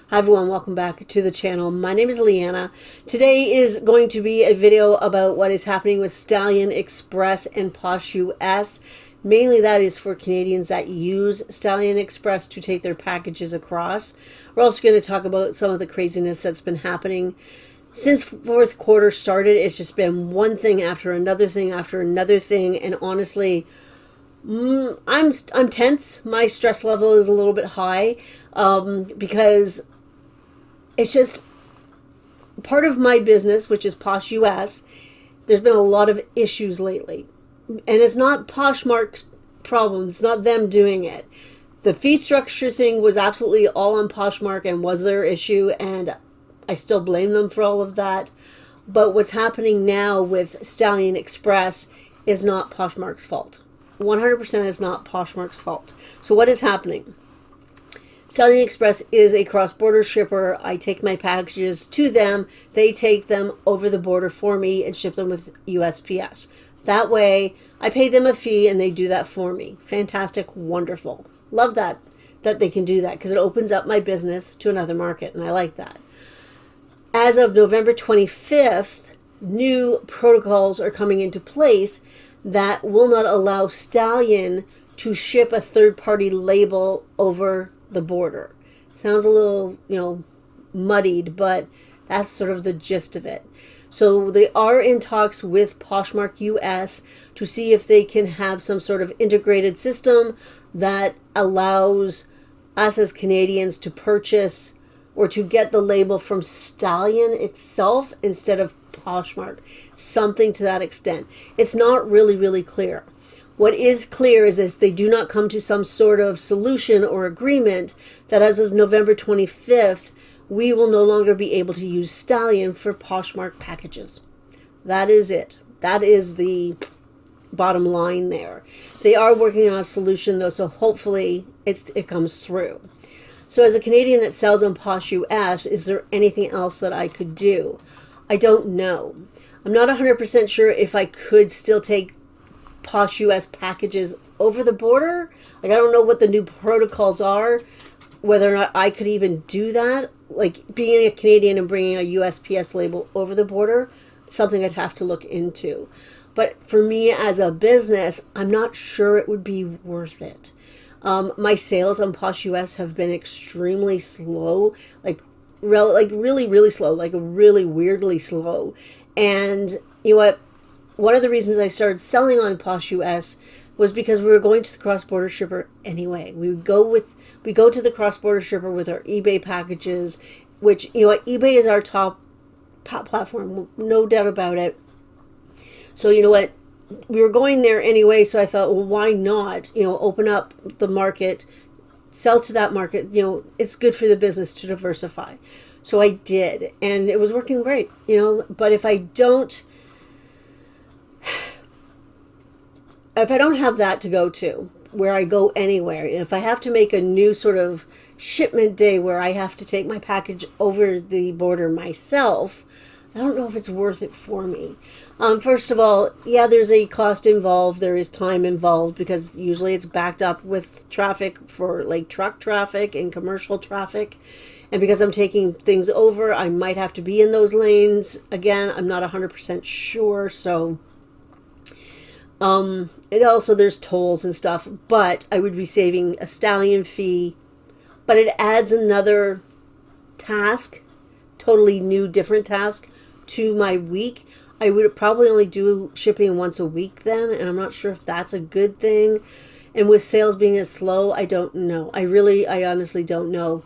Hi everyone, welcome back to the channel. My name is Leanna. Today is going to be a video about what is happening with Stallion Express and Posh US. Mainly that is for Canadians that use Stallion Express to take their packages across. We're also going to talk about some of the craziness that's been happening. Since fourth quarter started, it's just been one thing after another thing after another thing, and honestly, I'm tense. My stress level is a little bit high because it's just part of my business, which is Posh US. There's been a lot of issues lately, and it's not Poshmark's problem. It's not them doing it. The fee structure thing was absolutely all on Poshmark and was their issue, and I still blame them for all of that. But what's happening now with Stallion Express is not Poshmark's fault. 100% is not Poshmark's fault. So what is happening? Stallion Express is a cross-border shipper. I take my packages to them. They take them over the border for me and ship them with USPS. That way, I pay them a fee and they do that for me. Fantastic, wonderful. Love that they can do that because it opens up my business to another market, and I like that. As of November 25th, new protocols are coming into place that will not allow Stallion to ship a third-party label over the border. Sounds a little, muddied, but that's sort of the gist of it. So they are in talks with Poshmark US to see if they can have some sort of integrated system that allows us as Canadians to purchase or to get the label from Stallion itself instead of Poshmark. Something to that extent. It's not really clear. What is clear is that if they do not come to some sort of solution or agreement, that as of November 25th, we will no longer be able to use Stallion for Poshmark packages. That is it. That is the bottom line there. They are working on a solution though, so hopefully it comes through. So as a Canadian that sells on Posh US, is there anything else that I could do? I don't know. I'm not 100% sure if I could still take Posh US packages over the border. Like, I don't know what the new protocols are, whether or not I could even do that. Like, being a Canadian and bringing a USPS label over the border, something I'd have to look into. But for me as a business, I'm not sure it would be worth it. My sales on Posh US have been extremely slow, really slow, like really weirdly slow. And you know what? One of the reasons I started selling on Posh US was because we were going to the cross-border shipper anyway. We go to the cross-border shipper with our eBay packages, which, eBay is our top platform, no doubt about it. So you know what? We were going there anyway, so I thought, well, why not, open up the market, sell to that market. It's good for the business to diversify. So I did, and it was working great, but if I don't have that to go to, where I go anywhere, and if I have to make a new sort of shipment day where I have to take my package over the border myself, I don't know if it's worth it for me. First of all, yeah, there's a cost involved. There is time involved because usually it's backed up with traffic for like truck traffic and commercial traffic. And because I'm taking things over, I might have to be in those lanes. Again, I'm not 100% sure. So, and also there's tolls and stuff, but I would be saving a Stallion fee, but it adds another task, totally new, different task to my week. I would probably only do shipping once a week then, and I'm not sure if that's a good thing. And with sales being as slow, I don't know. I honestly don't know.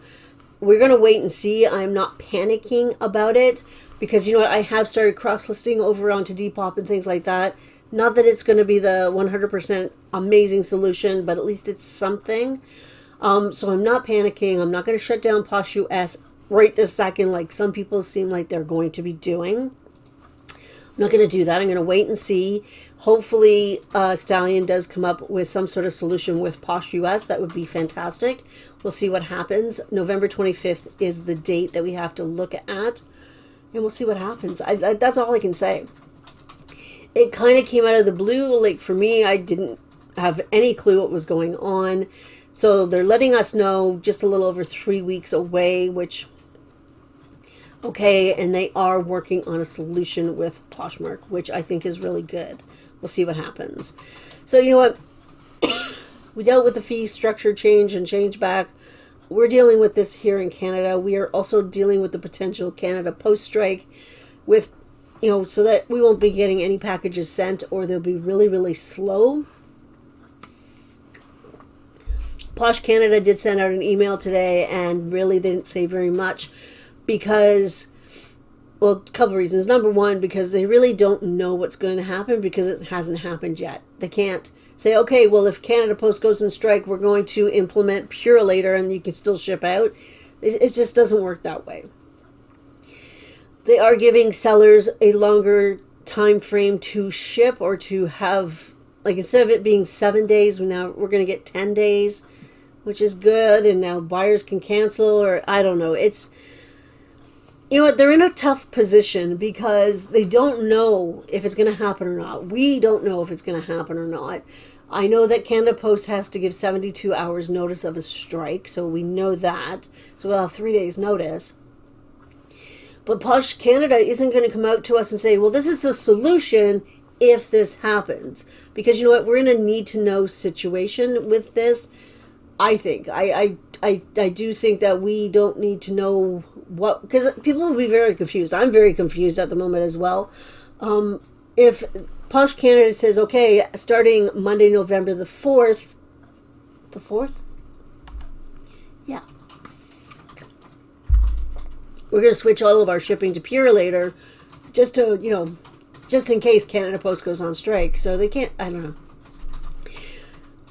We're going to wait and see. I'm not panicking about it because, I have started cross-listing over onto Depop and things like that. Not that it's going to be the 100% amazing solution, but at least it's something. So I'm not panicking. I'm not going to shut down Posh US right this second like some people seem like they're going to be doing. I'm not going to do that. I'm going to wait and see. Hopefully, Stallion does come up with some sort of solution with Posh US. That would be fantastic. We'll see what happens. November 25th is the date that we have to look at, and we'll see what happens. That's all I can say. It kind of came out of the blue. Like, for me, I didn't have any clue what was going on. So they're letting us know just a little over 3 weeks away, which, okay, and they are working on a solution with Poshmark, which I think is really good. We'll see what happens. So you know what? We dealt with the fee structure change and change back. We're dealing with this here in Canada. We are also dealing with the potential Canada Post strike with, so that we won't be getting any packages sent, or they'll be really, really slow. Posh Canada did send out an email today, and really they didn't say very much because, well, a couple of reasons. Number one, because they really don't know what's going to happen because it hasn't happened yet. They can't say, okay, well, if Canada Post goes in strike, we're going to implement Purelator and you can still ship out. It just doesn't work that way. They are giving sellers a longer time frame to ship, or to have, like, instead of it being 7 days, now we're going to get 10 days, which is good. And now buyers can cancel, or I don't know. It's, they're in a tough position because they don't know if it's going to happen or not. We don't know if it's going to happen or not. I know that Canada Post has to give 72 hours notice of a strike, so we know that. So we'll have 3 days notice. But Posh Canada isn't going to come out to us and say, well, this is the solution if this happens. Because you know what? We're in a need-to-know situation with this. I think. I do think that we don't need to know what, because people will be very confused. I'm very confused at the moment as well. If Posh Canada says, okay, starting Monday, November the 4th, the 4th? Yeah. We're going to switch all of our shipping to Purelator just to, just in case Canada Post goes on strike. So they can't, I don't know.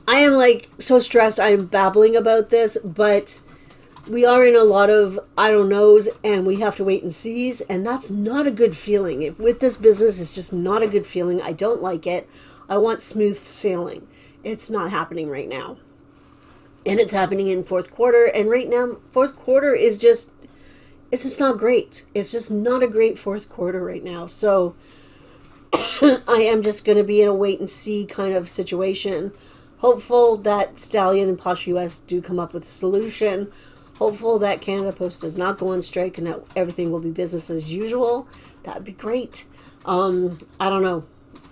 I am so stressed. I am babbling about this, but we are in a lot of I don't knows, and we have to wait and sees, and that's not a good feeling. With this business, it's just not a good feeling. I don't like it. I want smooth sailing. It's not happening right now. And it's happening in fourth quarter, and right now, fourth quarter is just, it's just not great. It's just not a great fourth quarter right now. So I am just going to be in a wait and see kind of situation. Hopeful that Stallion and Posh US do come up with a solution. Hopeful that Canada Post does not go on strike and that everything will be business as usual. That would be great. I don't know.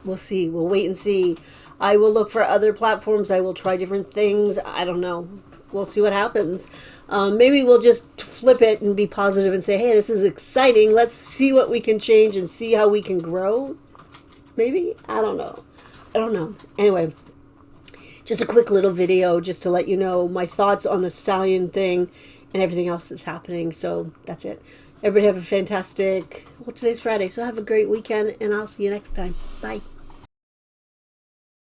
We'll see. We'll wait and see. I will look for other platforms. I will try different things. I don't know. We'll see what happens. Maybe we'll just flip it and be positive and say, hey, this is exciting. Let's see what we can change and see how we can grow. Maybe? I don't know. Anyway. Just a quick little video just to let you know my thoughts on the Stallion thing and everything else that's happening. So that's it. Everybody have a fantastic, well, today's Friday, so have a great weekend, and I'll see you next time. Bye.